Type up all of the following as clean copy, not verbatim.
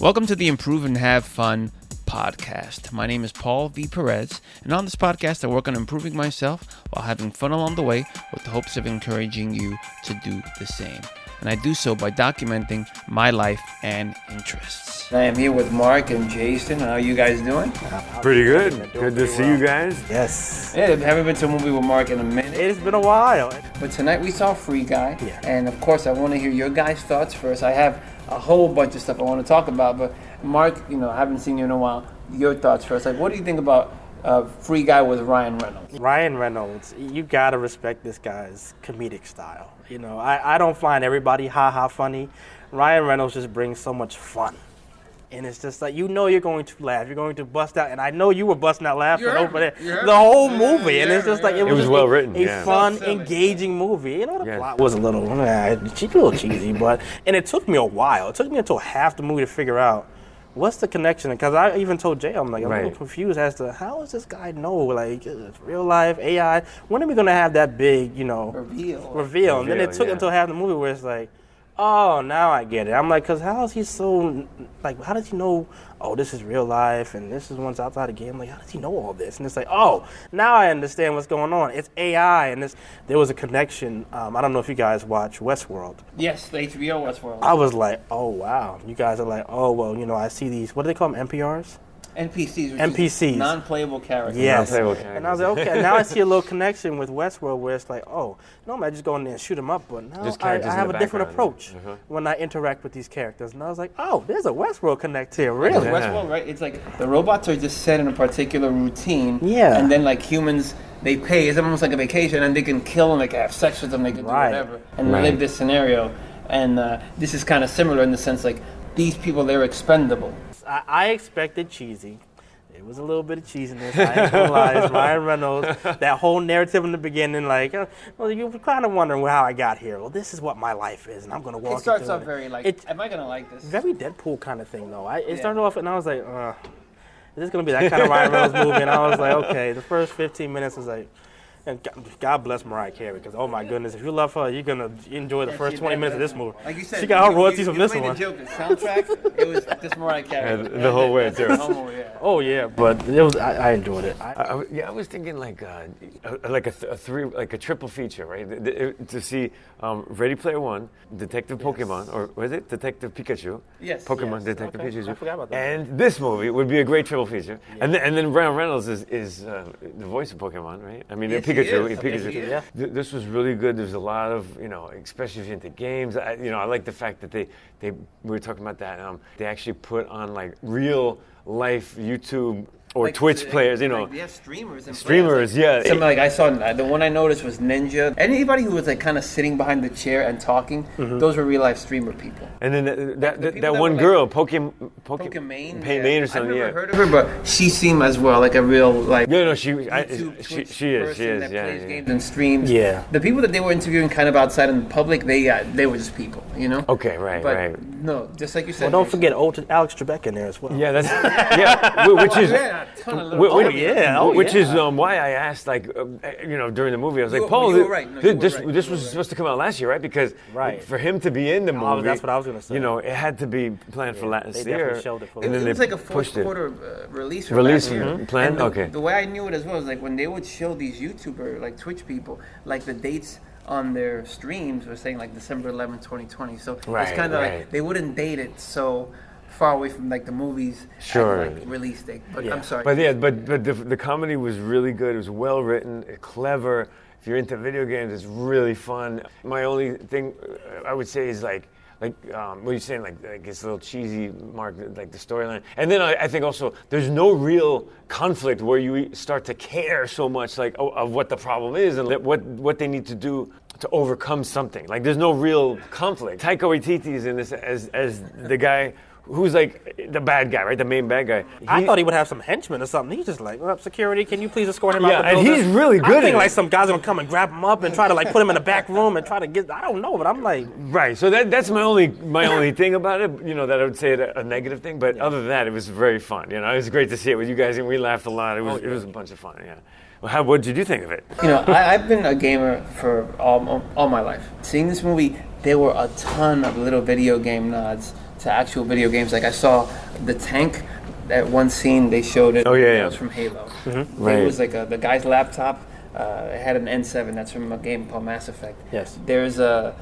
Welcome to the Improve and Have Fun podcast. My name is Paul V. Perez, and on this podcast, I work on improving myself while having fun along the way with the hopes of encouraging you to do the same. And I do so by documenting my life and interests. I am here with Mark and Jason. How are you guys doing? Pretty good. Good to see you guys. Yes. Yeah, I haven't been to a movie with Mark in a minute. It's been a while. But tonight we saw Free Guy. Yeah. And of course, I want to hear your guys' thoughts first. I have a whole bunch of stuff I want to talk about. But Mark, I haven't seen you in a while. Your thoughts first. Like, what do you think about Free Guy with Ryan Reynolds? Ryan Reynolds, you gotta respect this guy's comedic style. I don't find everybody ha-ha funny. Ryan Reynolds just brings so much fun. And it's just like, you're going to laugh. You're going to bust out. And I know you were busting out laughing over it. The whole movie. And it's just like, it was well written. A fun, engaging movie. The plot was a little cheesy, and it took me a while. It took me until half the movie to figure out what's the connection. Because I even told Jay, I'm a little confused as to how does this guy know, like, it's real life, AI. When are we going to have that big, reveal? And then it took until half the movie where it's like, oh, now I get it. I'm like, because how is he so, like, how does he know, oh, this is real life and this is one's outside the game? Like, how does he know all this? And it's like, oh, now I understand what's going on. It's AI. And there was a connection. I don't know if you guys watch Westworld. Yes, the HBO Westworld. I was like, oh, wow. You guys are like, oh, well, I see these, what do they call them, NPRs? NPCs. Non-playable characters. Yes. Non-playable characters. And I was like, okay, now I see a little connection with Westworld where it's like, oh, normally I just go in there and shoot them up, but now I have a different approach when I interact with these characters. And I was like, oh, there's a Westworld connect here, really. Yeah. Westworld, right? It's like the robots are just set in a particular routine. Yeah. And then, like, humans, they pay. It's almost like a vacation, and they can kill them, they can have sex with them, they can do whatever, and live this scenario. And this is kind of similar in the sense, like, these people, they're expendable. I expected cheesy. It was a little bit of cheesiness. I ain't gonna lie. It's Ryan Reynolds. That whole narrative in the beginning, like, well, you're kind of wondering how I got here. Well, this is what my life is, and I'm gonna walk. It starts off very like, am I gonna like this? Very Deadpool kind of thing, though. It started off, and I was like, is this gonna be that kind of Ryan Reynolds movie? And I was like, okay. The first 15 minutes was like. And God bless Mariah Carey, because, oh my goodness, if you love her, you're going to enjoy the first 20 minutes of this movie. Like you said, she got her royalties from this one. The joke, the soundtrack, it was this Mariah Carey. The whole way through. Oh yeah, but it was. I enjoyed it. I was thinking like a triple feature, right? To see Ready Player One, Detective Pokemon, or was it Detective Pikachu? Yes. Pokemon Detective Pikachu. I forgot about that. And this movie would be a great triple feature. Yeah. And then Ryan Reynolds is the voice of Pokemon, right? I mean, Pikachu. Yeah. This was really good. There's a lot of, especially if you're into games. I like the fact that we were talking about that. They actually put on like real life YouTube or like Twitch players, streamers. Streamers, yeah. Something like I saw, the one I noticed was Ninja. Anybody who was like kind of sitting behind the chair and talking, those were real life streamer people. And then that one girl, Pokemon or something, I've never heard of her, but she seemed as well like a real like. No, she is. That plays games and streams. Yeah. The people that they were interviewing kind of outside in the public, they were just people, Okay, right. No, just like you said. Well, don't forget Alex Trebek in there as well. Yeah, which is. Which is why I asked, during the movie, I was like, Paul, this was supposed to come out last year, right? Because for him to be in the movie, that's what I was going to say. It had to be planned for last year. They definitely showed it for and then it was like a fourth quarter release plan. Okay. The way I knew it as well is like when they would show these YouTuber, like Twitch people, like the dates on their streams were saying like December 11, 2020. So it's kind of like they wouldn't date it so far away from like the movies release date. But I'm sorry. But the comedy was really good. It was well written, clever. If you're into video games, it's really fun. My only thing I would say is like what you're saying, like it's a little cheesy, Mark, like the storyline. And then I think also there's no real conflict where you start to care so much of what the problem is and what they need to do to overcome something. Like there's no real conflict. Taika Waititi is in this as the guy who's like the bad guy, right? The main bad guy. I thought he would have some henchmen or something. He's just like, security, can you please escort him out the building? Yeah, and he's really good. I think like some guys are gonna come and grab him up and try to like put him in the back room and try to get. I don't know, but I'm like. Right. So that's my only thing about it. That I would say a negative thing. But other than that, it was very fun. It was great to see it with you guys, and we laughed a lot. It was a bunch of fun. Yeah. Well, what did you think of it? I've been a gamer for all my life. Seeing this movie, there were a ton of little video game nods to actual video games. Like I saw the tank. That one scene they showed it. Oh yeah, It was from Halo. Right. It was like the guy's laptop. It had an N7. That's from a game called Mass Effect. Yes. There's a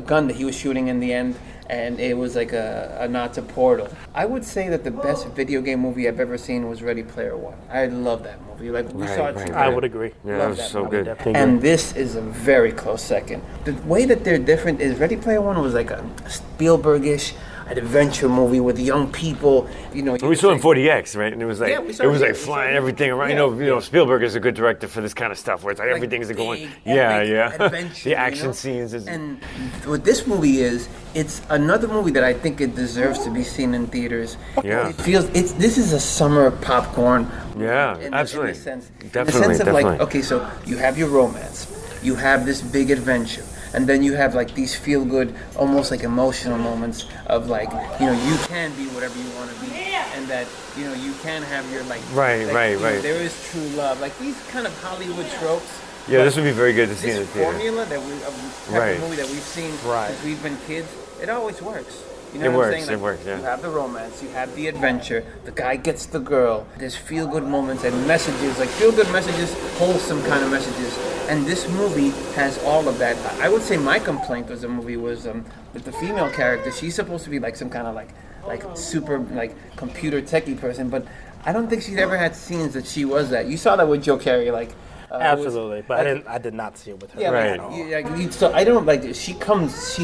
gun that he was shooting in the end, and it was like a nod to Portal. I would say that the best video game movie I've ever seen was Ready Player One. I love that movie. Like we saw it together. I would agree. Yeah, that was so good. And this is a very close second. The way that they're different is Ready Player One was like a Spielbergish adventure movie with young people. You know, we saw in 40X, right? And it was like flying everything around. Yeah. You know, Spielberg is a good director for this kind of stuff, where it's like everything's going. Adventure, the action scenes. And what this movie is, it's another movie that I think it deserves to be seen in theaters. Yeah. This is a summer popcorn. Yeah, absolutely. In the sense, Definitely. like, okay, so you have your romance, you have this big adventure. And then you have like these feel-good, almost like emotional moments of like, you know, you can be whatever you want to be, and that, you know, you can have your like, right. There is true love, like these kind of Hollywood tropes. Yeah, this would be very good to see in the This theater. formula that of movie that we've seen since we've been kids, it always works. You know what I'm saying? It works, yeah. You have the romance, you have the adventure, the guy gets the girl, there's feel-good moments and messages, like feel-good messages, wholesome kind of messages. And this movie has all of that. I would say my complaint with the movie was that the female character, she's supposed to be like some kind of like super like computer techie person, but I don't think she's ever had scenes that she was that. You saw that with Joe Carey, like. Absolutely, but I did not see it with her. Yeah, right. So I don't like. She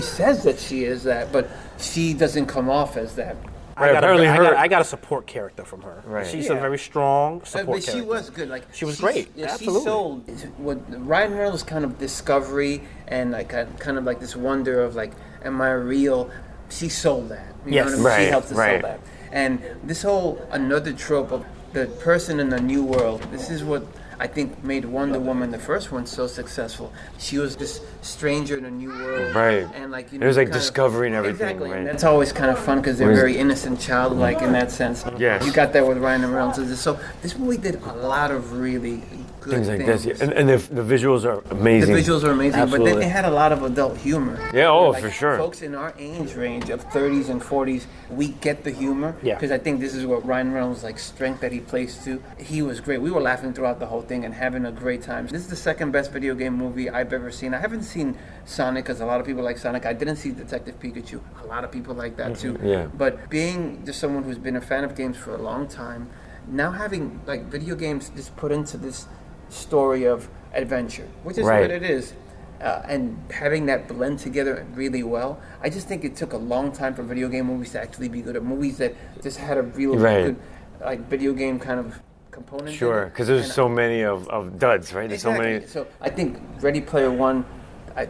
says that she is that, but she doesn't come off as that. I got a support character from her. Right. She's a very strong support but character. she was good. Like she was great. Yeah, Absolutely. She sold what Ryan Reynolds' kind of discovery and like kind of like this wonder of like, am I real? She sold that. You know what I mean? She helped to sell that. And this whole another trope of the person in the new world. This is what I think made Wonder Woman, the first one, so successful. She was this stranger in a new world, right? And like, you it know, was like discovering everything, exactly. right? And that's always kind of fun because they're very innocent, childlike in that sense. Yes. You got that with Ryan Reynolds. So this movie did a lot of really good things like things. this, yeah. And the visuals are amazing. The visuals are amazing, Absolutely. but then it had a lot of adult humor. Yeah, Like, for sure. Folks in our age range of 30s and 40s, we get the humor. Yeah. Because I think this is what Ryan Reynolds' like strength that he plays to. He was great. We were laughing throughout the whole thing and having a great time. This is the second best video game movie I've ever seen. I haven't seen Sonic because a lot of people like Sonic. I didn't see Detective Pikachu. A lot of people like that too. Yeah. But being just someone who's been a fan of games for a long time, now having like video games just put into this story of adventure, which is what it is, and having that blend together really well. I just think it took a long time for video game movies to actually be good. At movies that just had a real good like video game kind of component. Sure, because there's so many of duds, right? There's so many. So I think Ready Player One,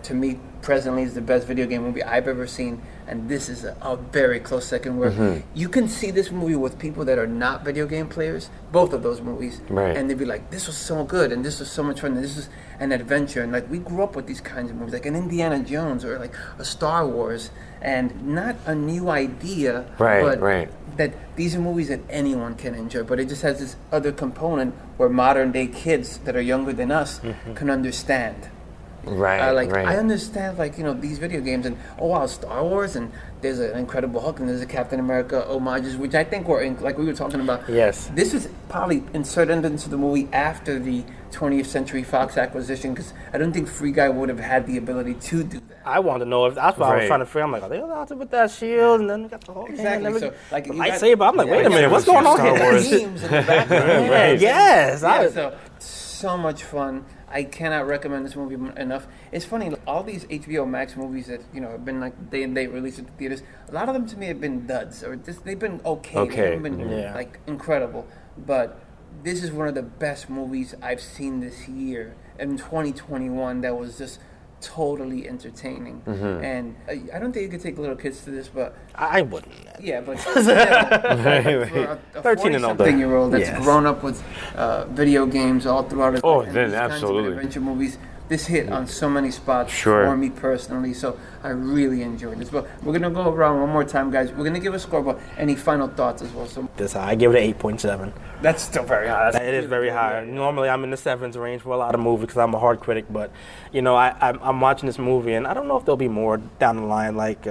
to me, presently is the best video game movie I've ever seen, and this is a very close second where you can see this movie with people that are not video game players, both of those movies, and they'd be like, this was so good, and this was so much fun, and this is an adventure, and like we grew up with these kinds of movies, like an Indiana Jones or like a Star Wars, and not a new idea, but that these are movies that anyone can enjoy, but it just has this other component where modern day kids that are younger than us can understand. I understand, like, you know, these video games and Star Wars, and there's an Incredible Hulk and there's a Captain America homages, which I think were like we were talking about. Yes, this is probably inserted into the movie after the 20th Century Fox acquisition, because I don't think Free Guy would have had the ability to do that. I wanted to know if that's what I was trying to figure. I'm like, are they allowed to put that shield? And then we got the whole exactly. So, like, lightsaber. I'm like, wait a minute, what's going on here? In the background. Yes, so much fun. I cannot recommend this movie enough. It's funny, all these HBO Max movies that, you know, have been like day and date released at the theaters, a lot of them to me have been duds, or just they've been okay. They haven't been like incredible. But this is one of the best movies I've seen this year in 2021 that was just totally entertaining. And I don't think you could take little kids to this, but I wouldn't. Yeah, but for a 13 and older year old that's grown up with video games all throughout his life, then these absolutely kinds of adventure movies, this hit on so many spots for me personally, so I really enjoyed this. But we're gonna go around one more time, guys. We're gonna give a score, but any final thoughts as well? So this high, I give it an 8.7. That's still very high. It is very high. Normally, I'm in the 7s range for a lot of movies because I'm a hard critic. But you know, I'm watching this movie, and I don't know if there'll be more down the line. Like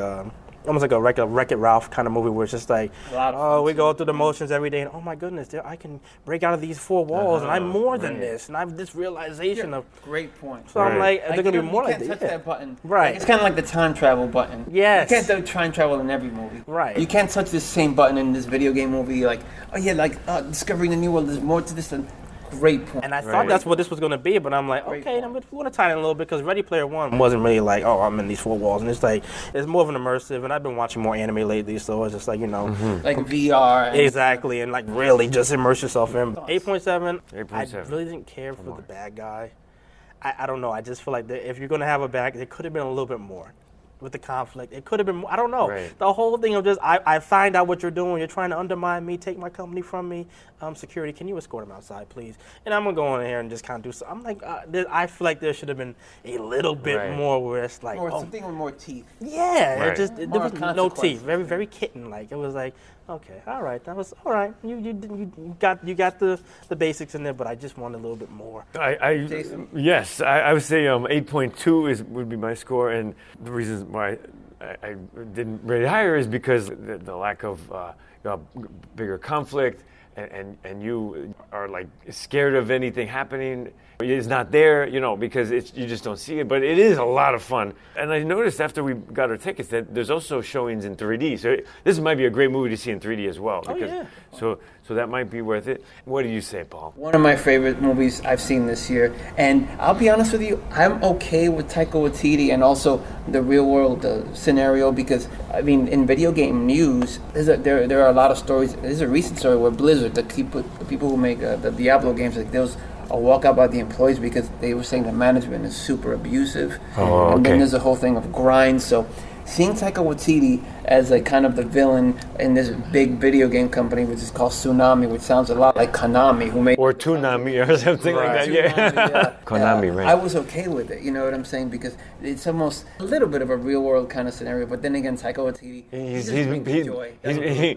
almost like a Wreck-It Ralph kind of movie where it's just like, we go through the motions every day, and oh my goodness, I can break out of these four walls, and I'm more than this, and I have this realization of. Great point. So I'm like, they're gonna be more like that. You can't touch that button. Right. Like, it's kind of like the time travel button. Yes. You can't do time travel in every movie. Right. You can't touch this same button in this video game movie. Like, oh yeah, like discovering the new world. There's more to this than. Great point. And I thought that's what this was going to be, but I'm like, okay, I'm going to tie it in a little bit because Ready Player One wasn't really like, oh, I'm in these four walls. And it's like, it's more of an immersive. And I've been watching more anime lately, so it's just like, like VR. Exactly. And like really just immerse yourself in. 8.7. I really didn't care for the bad guy. I don't know. I just feel like if you're going to have a bad guy, it could have been a little bit more. With the conflict, it could have been. I don't know. Right. The whole thing of just, I find out what you're doing. You're trying to undermine me, take my company from me. Security, can you escort him outside, please? And I'm gonna go in here and just kind of do something. I'm like, I feel like there should have been a little bit more where it's like, something with more teeth. Yeah, there was no teeth. Very, very kitten-like. It was like, okay, all right, that was all right. You got the basics in there, but I just want a little bit more. Yes, I would say 8.2 would be my score, and the reasons why I didn't rate it higher is because the lack of bigger conflict, and you are like scared of anything happening. It's not there, because you just don't see it. But it is a lot of fun. And I noticed after we got our tickets that there's also showings in 3D. So this might be a great movie to see in 3D as well. So that might be worth it. What do you say, Paul? One of my favorite movies I've seen this year. And I'll be honest with you, I'm okay with Taika Waititi and also the real world scenario because, I mean, in video game news, there are a lot of stories. There's a recent story where Blizzard, the people who make the Diablo games, like there was a walkout by the employees because they were saying the management is super abusive. And then there's a whole thing of grind. So seeing Taika Waititi as like kind of the villain in this big video game company, which is called Tsunami, which sounds a lot like Konami, who made or Toonami or something like that. Yeah, Konami, right? I was okay with it. You know what I'm saying? Because it's almost a little bit of a real world kind of scenario. But then again, Taika Waititi, he's joy.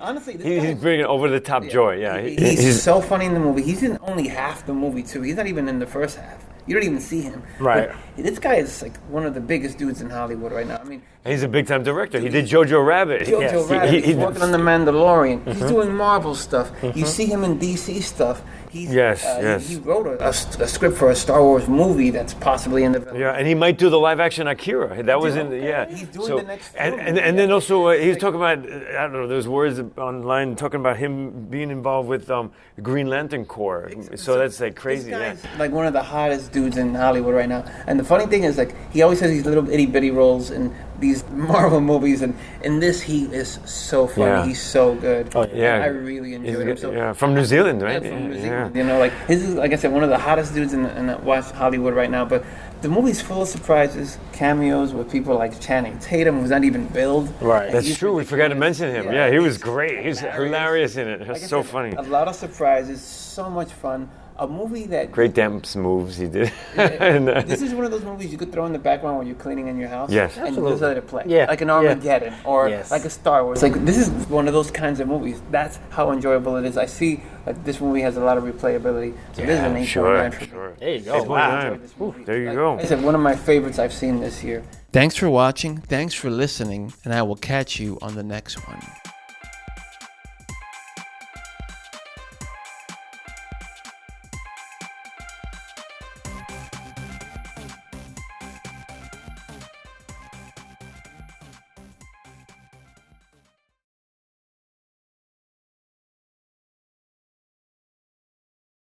Honestly, he's bringing over the top joy. Yeah, he's so funny in the movie. He's in only half the movie too. He's not even in the first half. You don't even see him. Right. But this guy is like one of the biggest dudes in Hollywood right now. I mean, he's a big time director. He did Jojo Rabbit. Rabbit. He's working on The Mandalorian. He's doing Marvel stuff. You see him in DC stuff. He wrote a script for a Star Wars movie that's possibly in the. Yeah, and he might do the live action Akira. That was in the. Yeah. He's doing the next film. And then also he was talking about, I don't know, there's words online talking about him being involved with the Green Lantern Corps. So that's like crazy. This guy's like one of the hottest dudes in Hollywood right now. And the funny thing is, like, he always has these little itty bitty roles in these Marvel movies, and in this he is so funny. Yeah. He's so good. Oh yeah, I really enjoyed him. So, from New Zealand, right? Yeah, from New Zealand. You know, like this is, like I said, one of the hottest dudes in West Hollywood right now. But the movie's full of surprises, cameos with people like Channing Tatum, who's not even billed. Right, that's true. We forgot to mention him. Yeah, he was great. He's hilarious in it. It was so funny. A lot of surprises, so much fun. A movie that... Great dance moves he did. This is one of those movies you could throw in the background when you're cleaning in your house. Yes. And just let it play. Yeah. Like an Armageddon or like a Star Wars. Like, this is one of those kinds of movies. That's how enjoyable it is. I see like this movie has a lot of replayability. So this is an 8.9 for me. Sure. There you go. Wow. There you go. Like I said, one of my favorites I've seen this year. Thanks for watching. Thanks for listening. And I will catch you on the next one.